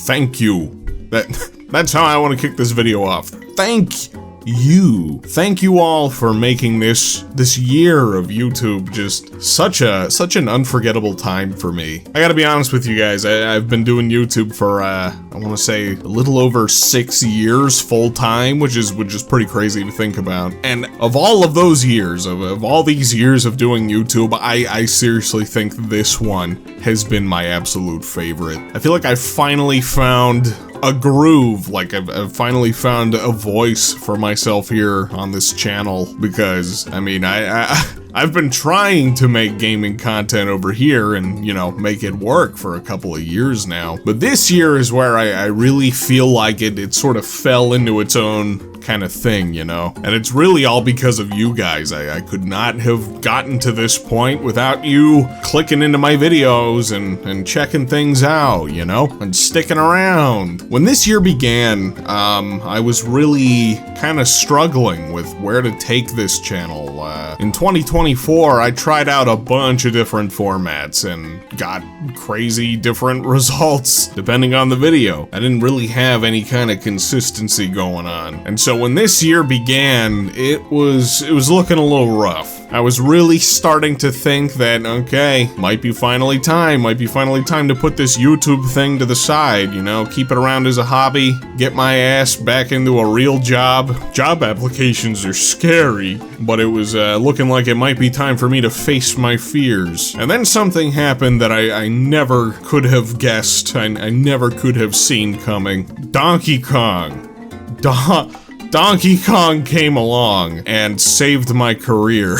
thank you. That's how I want to kick this video off. Thank you. Thank you all for making this year of YouTube just such an unforgettable time for me. I gotta be honest with you guys, I've been doing YouTube for I want to say a little over 6 years full time, which is pretty crazy to think about. And of all of those years, of all these years of doing YouTube, I seriously think this one has been my absolute favorite. I feel like I finally found a groove, like I've finally found a voice for myself here on this channel, because I mean I've been trying to make gaming content over here and, you know, make it work for a couple of years now, but this year is where I really feel like it sort of fell into its own kind of thing, you know? And it's really all because of you guys. I could not have gotten to this point without you clicking into my videos and checking things out, you know? And sticking around. When this year began, I was really kind of struggling with where to take this channel. In 2024, I tried out a bunch of different formats and got crazy different results depending on the video. I didn't really have any kind of consistency going on. And so when this year began, it was looking a little rough. I was really starting to think that, okay, might be finally time to put this YouTube thing to the side, you know, keep it around as a hobby, get my ass back into a real job. Job applications are scary, but it was looking like it might be time for me to face my fears. And then something happened that I never could have guessed, I never could have seen coming. Donkey Kong. Donkey Kong came along and saved my career.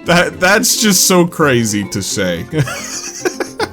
That's just so crazy to say.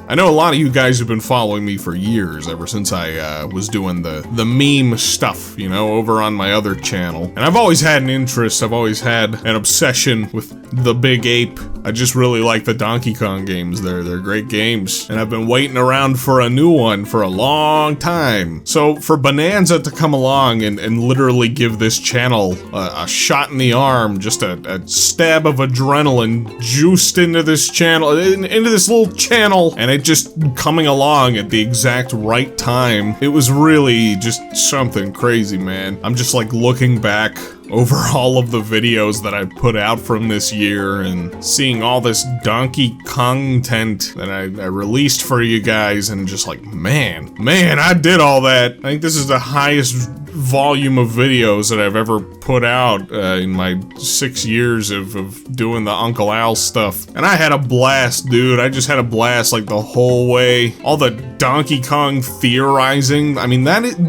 I know a lot of you guys have been following me for years, ever since I was doing the meme stuff, you know, over on my other channel. And I've always had an interest, I've always had an obsession with the big ape. I just really like the Donkey Kong games, they're great games. And I've been waiting around for a new one for a long time. So for Bonanza to come along and literally give this channel a shot in the arm, just a stab of adrenaline juiced into this channel, into this little channel, and it just coming along at the exact right time. It was really just something crazy, man. I'm just like looking back over all of the videos that I put out from this year and seeing all this Donkey Kong content that I released for you guys, and just like, man, I did all that. I think this is the highest volume of videos that I've ever put out in my 6 years of doing the Uncle Al stuff. And I had a blast, dude. I just had a blast like the whole way. All the Donkey Kong theorizing. I mean,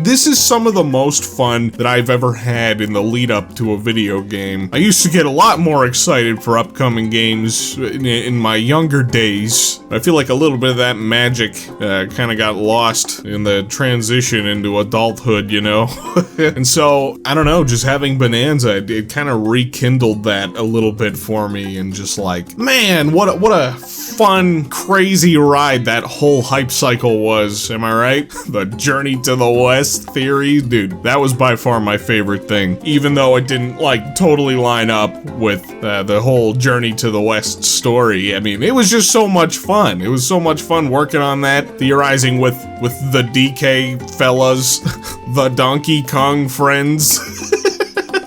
this is some of the most fun that I've ever had in the lead up to a video game. I used to get a lot more excited for upcoming games in my younger days. I feel like a little bit of that magic kind of got lost in the transition into adulthood, you know? And so, I don't know, just having Bonanza, it kind of rekindled that a little bit for me, and just like, man, what a fun, crazy ride that whole hype cycle was, am I right? The Journey to the West theory, dude, that was by far my favorite thing, even though it didn't, like, totally line up with the whole Journey to the West story. I mean, it was just so much fun. It was so much fun working on that, theorizing with the DK fellas, the Donkey Kong friends.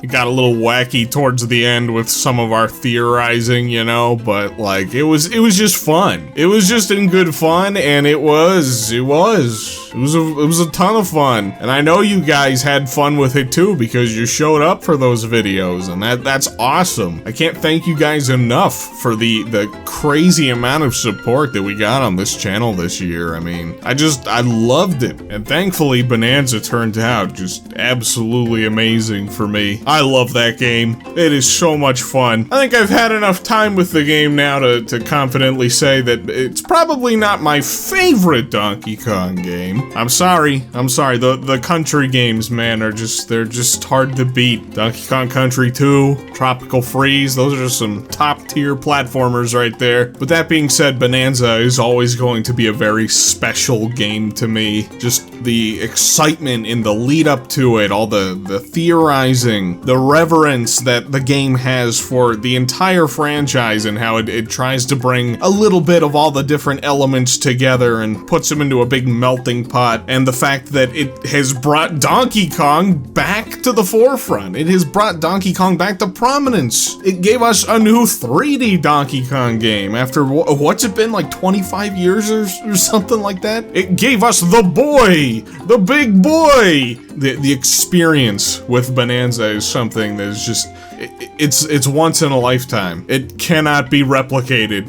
It got a little wacky towards the end with some of our theorizing, you know, but like it was just fun. It was just in good fun, and it was a ton of fun. And I know you guys had fun with it too, because you showed up for those videos, and that's awesome. I can't thank you guys enough for the crazy amount of support that we got on this channel this year. I mean, I loved it. And thankfully Bonanza turned out just absolutely amazing for me. I love that game. It is so much fun. I think I've had enough time with the game now to confidently say that it's probably not my favorite Donkey Kong game. I'm sorry. The country games, man, they're just hard to beat. Donkey Kong Country 2, Tropical Freeze, those are just some top tier platformers right there. But that being said, Bonanza is always going to be a very special game to me. Just the excitement in the lead up to it, all the theorizing, the reverence that the game has for the entire franchise, and how it tries to bring a little bit of all the different elements together and puts them into a big melting pot, and the fact that it has brought Donkey Kong back to the forefront. It has brought Donkey Kong back to prominence. It gave us a new 3D Donkey Kong game after, what's it been, like 25 years or something like that? It gave us the boy, the big boy. The experience with Bonanza is something that is just, it's once in a lifetime. It cannot be replicated.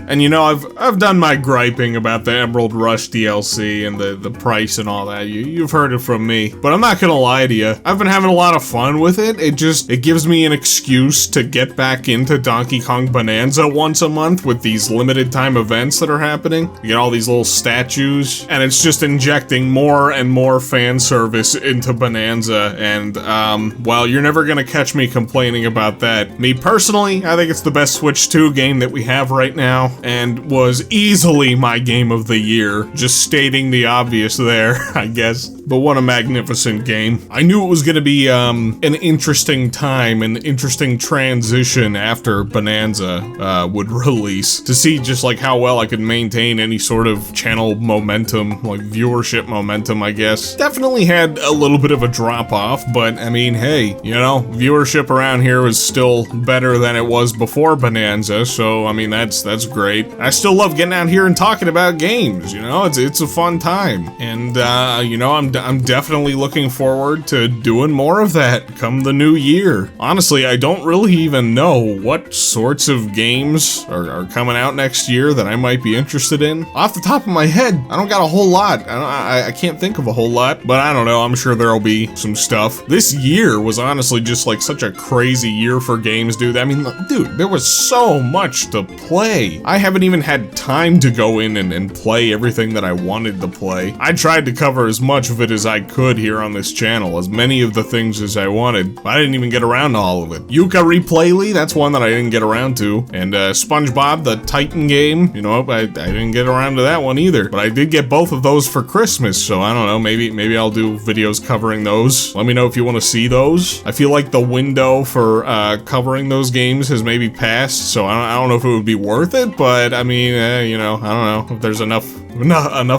And you know, I've done my griping about the Emerald Rush DLC and the price and all that. You've heard it from me, but I'm not gonna lie to you. I've been having a lot of fun with it. It gives me an excuse to get back into Donkey Kong Bonanza once a month with these limited time events that are happening. You get all these little statues, and it's just injecting more and more fan service into Bonanza. And well, you're never gonna catch me complaining about that. Me personally, I think it's the best Switch 2 game that we have right now, and was easily my game of the year. Just stating the obvious there, I guess. But what a magnificent game. I knew it was gonna be an interesting time, an interesting transition after Bonanza would release, to see just like how well I could maintain any sort of channel momentum, like viewership momentum, I guess. Definitely had a little bit of a drop off, but I mean, hey, you know, viewership around here was still better than it was before Bonanza, so I mean, that's great. I still love getting out here and talking about games, you know, it's a fun time. And you know, I'm definitely looking forward to doing more of that come the new year. Honestly, I don't really even know what sorts of games are coming out next year that I might be interested in. Off the top of my head, I don't got a whole lot. I can't think of a whole lot, but I don't know, I'm sure there'll be some stuff. This year was honestly just like such a crazy year for games, dude. I mean, dude, there was so much to play. I haven't even had time to go in and play everything that I wanted to play. I tried to cover as much of it as I could here on this channel, as many of the things as I wanted, but I didn't even get around to all of it. Yooka-Replayly, that's one that I didn't get around to, and SpongeBob, the Titan game, you know, I didn't get around to that one either, but I did get both of those for Christmas, so I don't know, maybe I'll do videos covering those. Let me know if you want to see those. I feel like the window for covering those games has maybe passed, so I don't know if it would be worth it, but I mean, you know, I don't know if there's enough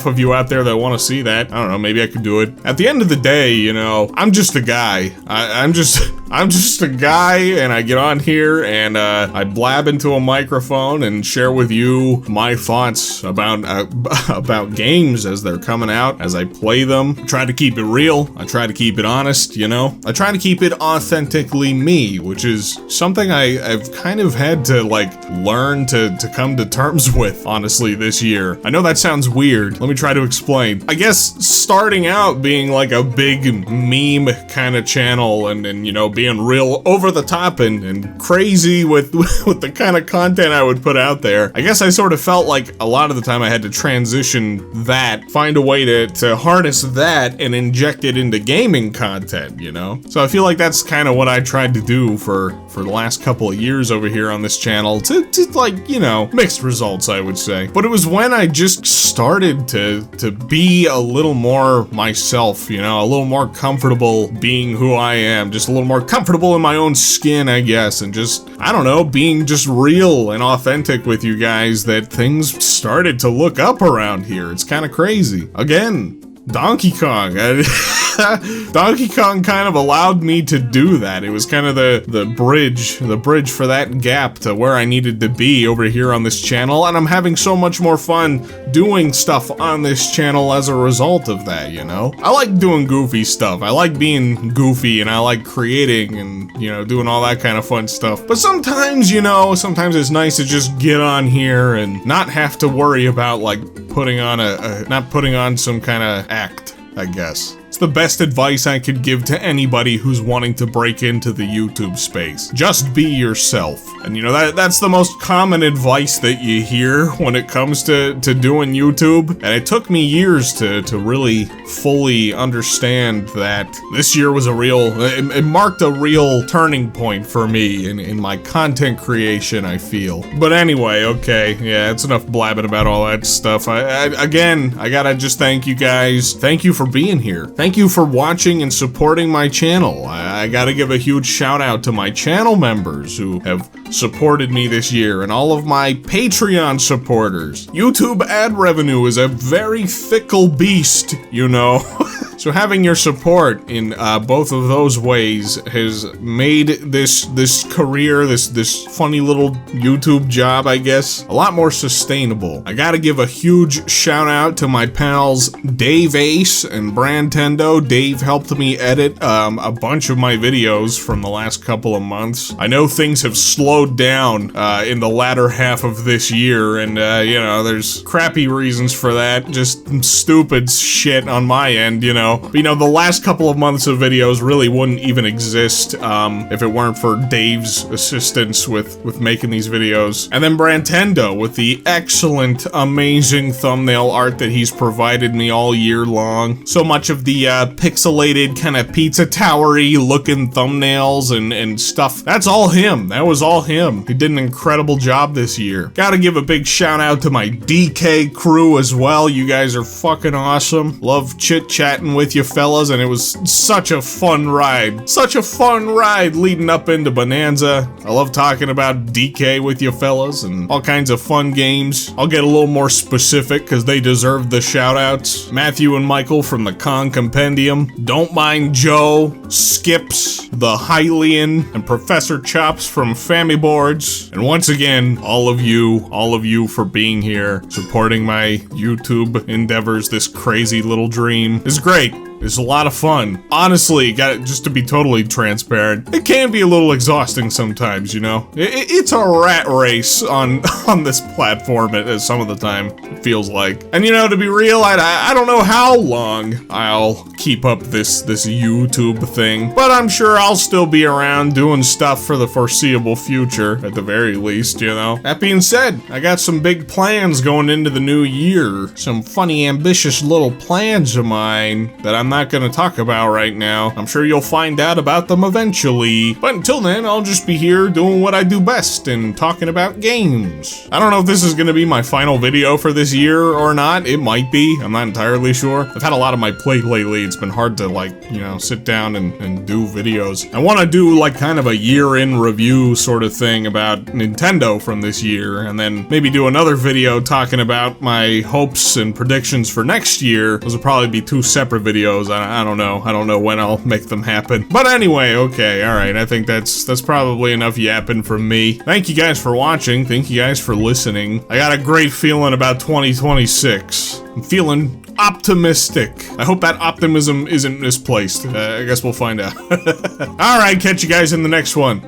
of you out there that want to see that. I don't know, maybe I could do it. At the end of the day, you know, I'm just a guy. I'm just a guy, and I get on here and I blab into a microphone and share with you my thoughts about games as they're coming out, as I play them. I try to keep it real. I try to keep it honest, you know. I try to keep it authentically me, which is something I've kind of had to like learn to come to terms with, honestly, this year. I know that sounds weird. Let me try to explain. I guess starting out being like a big meme kind of channel and you know, being real over the top and crazy with the kind of content I would put out there, I guess I sort of felt like a lot of the time I had to transition that, find a way to harness that and inject it into gaming content, you know? So I feel like that's kind of what I tried to do for the last couple of years over here on this channel, to like, you know, mixed results, I would say. But it was when I just started to be a little more myself, you know, a little more comfortable being who I am, just a little more comfortable in my own skin, I guess, and just, I don't know, being just real and authentic with you guys, that things started to look up around here. It's kind of crazy. Again, Donkey Kong. Donkey Kong kind of allowed me to do that. It was kind of the bridge for that gap to where I needed to be over here on this channel, and I'm having so much more fun doing stuff on this channel as a result of that, you know? I like doing goofy stuff. I like being goofy, and I like creating and, you know, doing all that kind of fun stuff. But sometimes, you know, sometimes it's nice to just get on here and not have to worry about, like, putting on not putting on some kind of act, I guess. It's the best advice I could give to anybody who's wanting to break into the YouTube space. Just be yourself. And you know, that's the most common advice that you hear when it comes to doing YouTube. And it took me years to really fully understand that this year was it marked a real turning point for me in my content creation, I feel. But anyway, okay, yeah, it's enough blabbing about all that stuff. Again, I gotta just thank you guys. Thank you for being here. Thank thank you for watching and supporting my channel. I gotta give a huge shout out to my channel members who have supported me this year, and all of my Patreon supporters. YouTube ad revenue is a very fickle beast, you know. So having your support in both of those ways has made this career, this funny little YouTube job, I guess, a lot more sustainable. I gotta give a huge shout out to my pals Dave Ace and Brandtendo. Dave helped me edit a bunch of my videos from the last couple of months. I know things have slowed down in the latter half of this year, and you know, there's crappy reasons for that, just stupid shit on my end, you know. But, you know, the last couple of months of videos really wouldn't even exist if it weren't for Dave's assistance with making these videos. And then Brandtendo with the excellent, amazing thumbnail art that he's provided me all year long. So much of the pixelated kind of pizza towery looking thumbnails and stuff. That's all him. That was all him. He did an incredible job this year. Gotta give a big shout out to my DK crew as well. You guys are fucking awesome. Love chit-chatting with you fellas, and it was such a fun ride. Such a fun ride leading up into Bonanza. I love talking about DK with you fellas and all kinds of fun games. I'll get a little more specific because they deserve the shout-outs. Matthew and Michael from the Con Compendium, Don't Mind Joe, Skips, the Hylian, and Professor Chops from Family Boards. And once again, all of you for being here, supporting my YouTube endeavors. This crazy little dream is great. It's a lot of fun. Honestly, just to be totally transparent, it can be a little exhausting sometimes, you know? It's a rat race on this platform at some of the time, it feels like. And you know, to be real, I don't know how long I'll keep up this YouTube thing, but I'm sure I'll still be around doing stuff for the foreseeable future, at the very least, you know? That being said, I got some big plans going into the new year. Some funny, ambitious little plans of mine that I'm not gonna talk about right now. I'm sure you'll find out about them eventually. But until then, I'll just be here doing what I do best and talking about games. I don't know if this is gonna be my final video for this year or not. It might be. I'm not entirely sure. I've had a lot on my plate lately. It's been hard to, like, you know, sit down and do videos. I want to do like kind of a year-in review sort of thing about Nintendo from this year, and then maybe do another video talking about my hopes and predictions for next year. Those will probably be two separate videos. I don't know. I don't know when I'll make them happen. But anyway, okay, alright. I think that's probably enough yapping from me. Thank you guys for watching. Thank you guys for listening. I got a great feeling about 2026. I'm feeling optimistic. I hope that optimism isn't misplaced. I guess we'll find out. Alright, catch you guys in the next one.